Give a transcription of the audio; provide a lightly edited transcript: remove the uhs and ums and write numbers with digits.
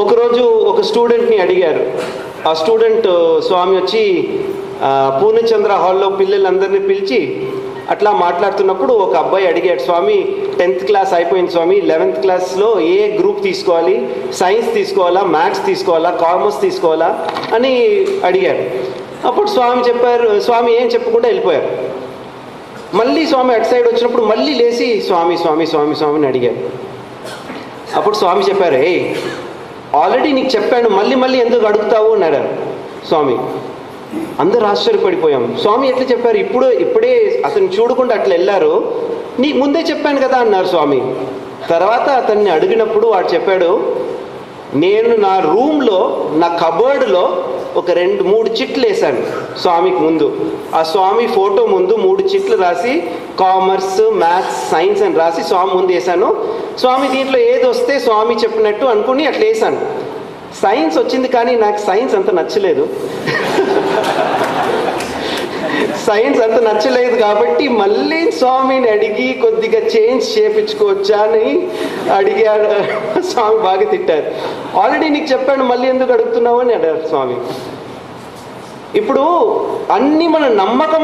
ఒకరోజు ఒక స్టూడెంట్ని అడిగారు. ఆ స్టూడెంట్ స్వామి వచ్చి పూర్ణచంద్ర హాల్లో పిల్లలందరినీ పిలిచి అట్లా మాట్లాడుతున్నప్పుడు ఒక అబ్బాయి అడిగాడు, స్వామి 10th క్లాస్ అయిపోయింది స్వామి, 11th క్లాస్లో ఏ గ్రూప్ తీసుకోవాలి, సైన్స్ తీసుకోవాలా, మ్యాథ్స్ తీసుకోవాలా, కామర్స్ తీసుకోవాలా అని అడిగారు. అప్పుడు స్వామి చెప్పారు, స్వామి ఏం చెప్పకుండా వెళ్ళిపోయారు. మళ్ళీ స్వామి అటు సైడ్ వచ్చినప్పుడు మళ్ళీ లేచి స్వామి స్వామి స్వామి స్వామిని అడిగారు. అప్పుడు స్వామి చెప్పారు, ఆల్రెడీ నీకు చెప్పాను, మళ్ళీ మళ్ళీ ఎందుకు అడుగుతావు అన్నాడు స్వామి. అందరు ఆశ్చర్యపడిపోయాం. స్వామి ఎట్లా చెప్పారు, ఇప్పుడే అతను చూడకుండా అట్లా వెళ్ళారు, నీకు ముందే చెప్పాను కదా అన్నారు స్వామి. తర్వాత అతన్ని అడిగినప్పుడు వాడు చెప్పాడు, నేను నా రూమ్లో నా కబోర్డ్లో ఒక 2-3 చిట్లు వేశాను స్వామికి ముందు. ఆ స్వామి ఫోటో ముందు 3 చిట్లు రాసి కామర్స్, మ్యాథ్స్, సైన్స్ అని రాసి స్వామి ముందు వేశాను. స్వామి దీంట్లో ఏది వస్తే స్వామి చెప్పినట్టు అనుకుని అట్లా వేశాను. సైన్స్ వచ్చింది, కానీ నాకు సైన్స్ అంత నచ్చలేదు. సైన్స్ అంత నచ్చలేదు కాబట్టి మళ్ళీ స్వామిని అడిగి కొద్దిగా చేంజ్ చేయించుకోవచ్చా అని అడిగాడు. స్వామి బాగా తిట్టారు. ఆల్రెడీ నీకు చెప్పాను, మళ్ళీ ఎందుకు అడుగుతున్నావు అని అడిగారు స్వామి. ఇప్పుడు అన్ని మన నమ్మకం